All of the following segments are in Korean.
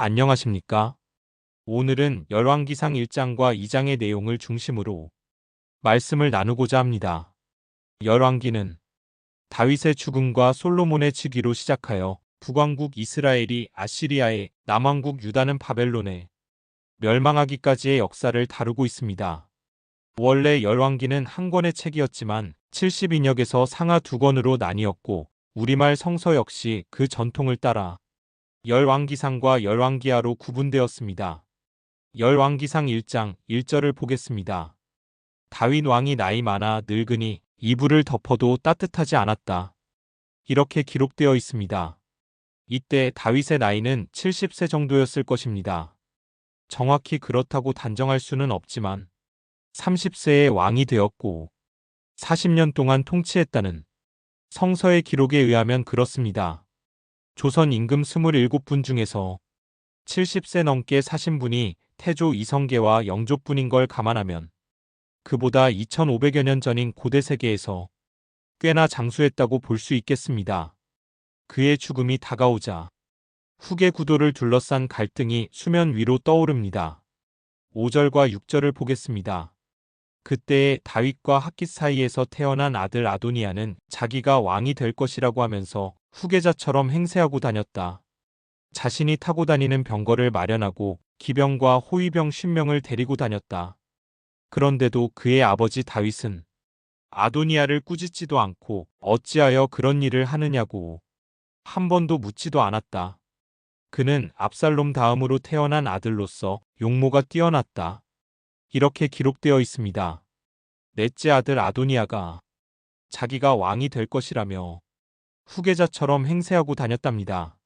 안녕하십니까? 오늘은 열왕기상 1장과 2장의 내용을 중심으로 말씀을 나누고자 합니다. 열왕기는 다윗의 죽음과 솔로몬의 즉위로 시작하여 북왕국 이스라엘이 아시리아에, 남왕국 유다는 바벨론에 멸망하기까지의 역사를 다루고 있습니다. 원래 열왕기는 한 권의 책이었지만 70인역에서 상하 2권으로 나뉘었고 우리말 성서 역시 그 전통을 따라 열왕기상과 열왕기하로 구분되었습니다. 열왕기상 1장 1절을 보겠습니다. 다윗 왕이 나이 많아 늙으니 이불을 덮어도 따뜻하지 않았다. 이렇게 기록되어 있습니다. 이때 다윗의 나이는 70세 정도였을 것입니다. 정확히 그렇다고 단정할 수는 없지만 30세에 왕이 되었고 40년 동안 통치했다는 성서의 기록에 의하면 그렇습니다. 조선 임금 27분 중에서 70세 넘게 사신 분이 태조 이성계와 영조뿐인 걸 감안하면 그보다 2500여 년 전인 고대 세계에서 꽤나 장수했다고 볼 수 있겠습니다. 그의 죽음이 다가오자 후계 구도를 둘러싼 갈등이 수면 위로 떠오릅니다. 5절과 6절을 보겠습니다. 그때에 다윗과 핫깃 사이에서 태어난 아들 아도니아는 자기가 왕이 될 것이라고 하면서 후계자처럼 행세하고 다녔다. 자신이 타고 다니는 병거를 마련하고 기병과 호위병 50명을 데리고 다녔다. 그런데도 그의 아버지 다윗은 아도니아를 꾸짖지도 않고 어찌하여 그런 일을 하느냐고 한 번도 묻지도 않았다. 그는 압살롬 다음으로 태어난 아들로서 용모가 뛰어났다. 이렇게 기록되어 있습니다. 넷째 아들 아도니아가 자기가 왕이 될 것이라며 후계자처럼 행세하고 다녔답니다.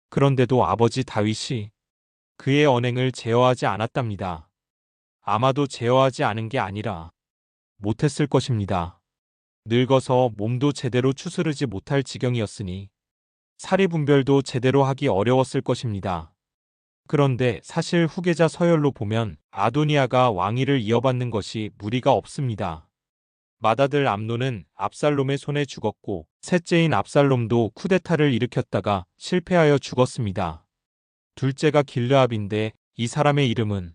그런데도 아버지 다윗이 그의 언행을 제어하지 않았답니다. 아마도 제어하지 않은 게 아니라 못했을 것입니다. 늙어서 몸도 제대로 추스르지 못할 지경이었으니 사리분별도 제대로 하기 어려웠을 것입니다. 그런데 사실 후계자 서열로 보면 아도니아가 왕위를 이어받는 것이 무리가 없습니다. 맏아들 암논은 압살롬의 손에 죽었고 셋째인 압살롬도 쿠데타를 일으켰다가 실패하여 죽었습니다. 둘째가 길르압인데 이 사람의 이름은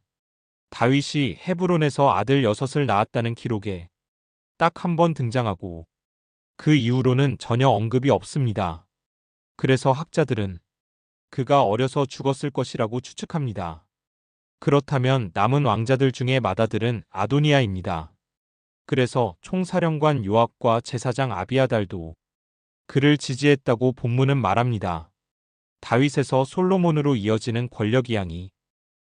다윗이 헤브론에서 아들 6을 낳았다는 기록에 딱 한 번 등장하고 그 이후로는 전혀 언급이 없습니다. 그래서 학자들은 그가 어려서 죽었을 것이라고 추측합니다. 그렇다면 남은 왕자들 중에 맏아들은 아도니아입니다. 그래서 총사령관 요압과 제사장 아비아달도 그를 지지했다고 본문은 말합니다. 다윗에서 솔로몬으로 이어지는 권력이양이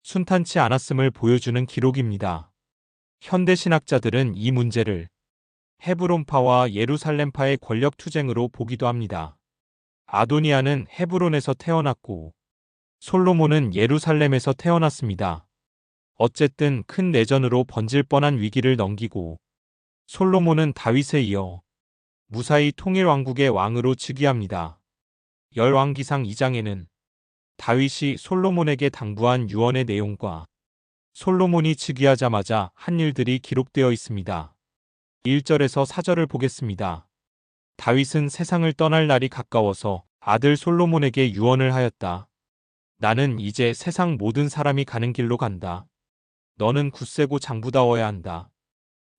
순탄치 않았음을 보여주는 기록입니다. 현대 신학자들은 이 문제를 헤브론파와 예루살렘파의 권력 투쟁으로 보기도 합니다. 아도니아는 헤브론에서 태어났고 솔로몬은 예루살렘에서 태어났습니다. 어쨌든 큰 내전으로 번질 뻔한 위기를 넘기고 솔로몬은 다윗에 이어 무사히 통일왕국의 왕으로 즉위합니다. 열왕기상 2장에는 다윗이 솔로몬에게 당부한 유언의 내용과 솔로몬이 즉위하자마자 한 일들이 기록되어 있습니다. 1절에서 4절을 보겠습니다. 다윗은 세상을 떠날 날이 가까워서 아들 솔로몬에게 유언을 하였다. 나는 이제 세상 모든 사람이 가는 길로 간다. 너는 굳세고 장부다워야 한다.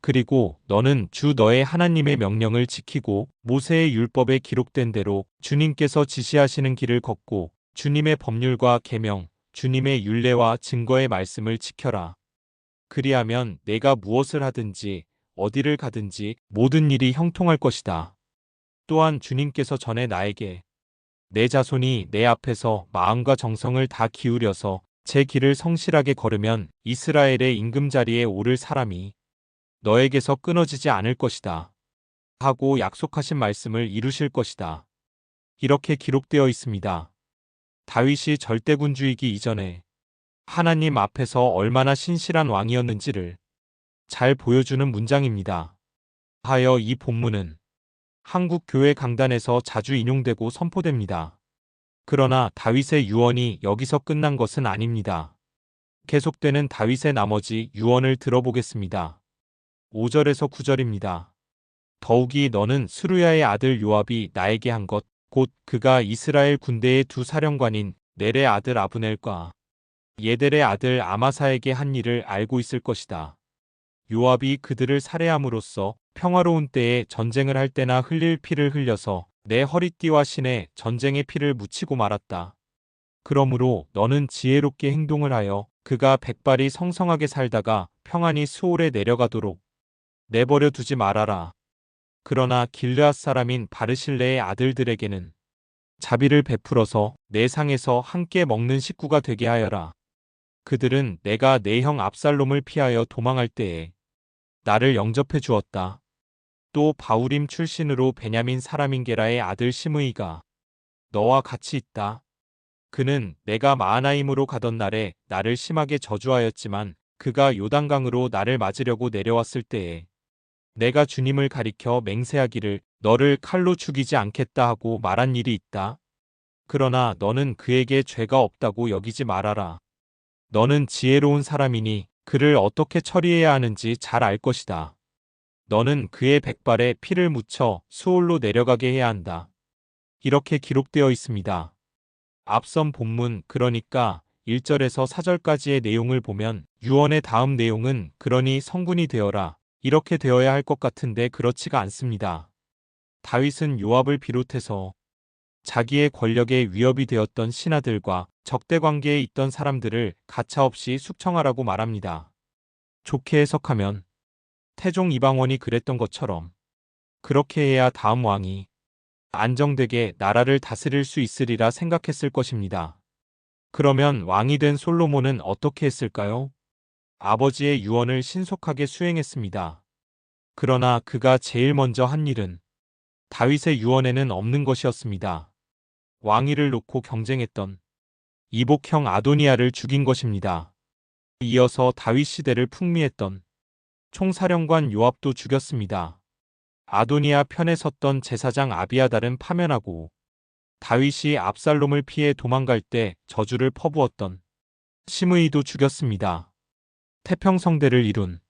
그리고 너는 주 너의 하나님의 명령을 지키고 모세의 율법에 기록된 대로 주님께서 지시하시는 길을 걷고 주님의 법률과 계명, 주님의 율례와 증거의 말씀을 지켜라. 그리하면 내가 무엇을 하든지 어디를 가든지 모든 일이 형통할 것이다. 또한 주님께서 전에 나에게 내 자손이 내 앞에서 마음과 정성을 다 기울여서 제 길을 성실하게 걸으면 이스라엘의 임금자리에 오를 사람이 너에게서 끊어지지 않을 것이다. 하고 약속하신 말씀을 이루실 것이다. 이렇게 기록되어 있습니다. 다윗이 절대군주이기 이전에 하나님 앞에서 얼마나 신실한 왕이었는지를 잘 보여주는 문장입니다. 하여 이 본문은 한국 교회 강단에서 자주 인용되고 선포됩니다. 그러나 다윗의 유언이 여기서 끝난 것은 아닙니다. 계속되는 다윗의 나머지 유언을 들어보겠습니다. 5절에서 9절입니다. 더욱이 너는 스루야의 아들 요압이 나에게 한 것, 곧 그가 이스라엘 군대의 두 사령관인 넬의 아들 아브넬과 예델의 아들 아마사에게 한 일을 알고 있을 것이다. 요압이 그들을 살해함으로써 평화로운 때에 전쟁을 할 때나 흘릴 피를 흘려서 내 허리띠와 신에 전쟁의 피를 묻히고 말았다. 그러므로 너는 지혜롭게 행동을 하여 그가 백발이 성성하게 살다가 평안히 수올에 내려가도록 내버려 두지 말아라. 그러나 길르앗 사람인 바르실레의 아들들에게는 자비를 베풀어서 내 상에서 함께 먹는 식구가 되게 하여라. 그들은 내가 내 형 압살롬을 피하여 도망할 때에 나를 영접해 주었다. 또 바우림 출신으로 베냐민 사람인 게라의 아들 시므이가 너와 같이 있다. 그는 내가 마하나임으로 가던 날에 나를 심하게 저주하였지만 그가 요단강으로 나를 맞으려고 내려왔을 때에 내가 주님을 가리켜 맹세하기를 너를 칼로 죽이지 않겠다 하고 말한 일이 있다. 그러나 너는 그에게 죄가 없다고 여기지 말아라. 너는 지혜로운 사람이니 그를 어떻게 처리해야 하는지 잘 알 것이다. 너는 그의 백발에 피를 묻혀 수올로 내려가게 해야 한다. 이렇게 기록되어 있습니다. 앞선 본문 그러니까 1절에서 4절까지의 내용을 보면 유언의 다음 내용은 그러니 성군이 되어라 이렇게 되어야 할 것 같은데 그렇지가 않습니다. 다윗은 요압을 비롯해서 자기의 권력에 위협이 되었던 신하들과 적대 관계에 있던 사람들을 가차없이 숙청하라고 말합니다. 좋게 해석하면 태종 이방원이 그랬던 것처럼 그렇게 해야 다음 왕이 안정되게 나라를 다스릴 수 있으리라 생각했을 것입니다. 그러면 왕이 된 솔로몬은 어떻게 했을까요? 아버지의 유언을 신속하게 수행했습니다. 그러나 그가 제일 먼저 한 일은 다윗의 유언에는 없는 것이었습니다. 왕위를 놓고 경쟁했던 이복형 아도니아를 죽인 것입니다. 이어서 다윗 시대를 풍미했던 총사령관 요압도 죽였습니다. 아도니아 편에 섰던 제사장 아비아달은 파면하고 다윗이 압살롬을 피해 도망갈 때 저주를 퍼부었던 시므이도 죽였습니다. 태평성대를 이룬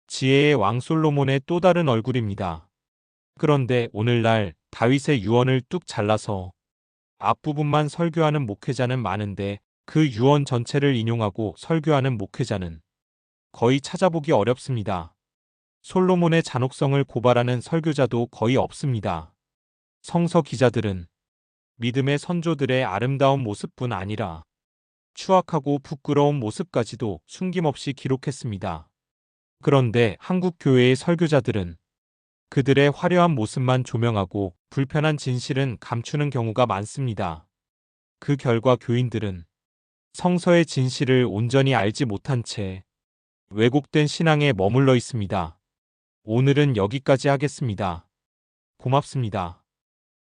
지혜의 왕 솔로몬의 또 다른 얼굴입니다. 그런데 오늘날 다윗의 유언을 뚝 잘라서 앞부분만 설교하는 목회자는 많은데 그 유언 전체를 인용하고 설교하는 목회자는 거의 찾아보기 어렵습니다. 솔로몬의 잔혹성을 고발하는 설교자도 거의 없습니다. 성서 기자들은 믿음의 선조들의 아름다운 모습뿐 아니라 추악하고 부끄러운 모습까지도 숨김없이 기록했습니다. 그런데 한국 교회의 설교자들은 그들의 화려한 모습만 조명하고 불편한 진실은 감추는 경우가 많습니다. 그 결과 교인들은 성서의 진실을 온전히 알지 못한 채 왜곡된 신앙에 머물러 있습니다. 오늘은 여기까지 하겠습니다. 고맙습니다.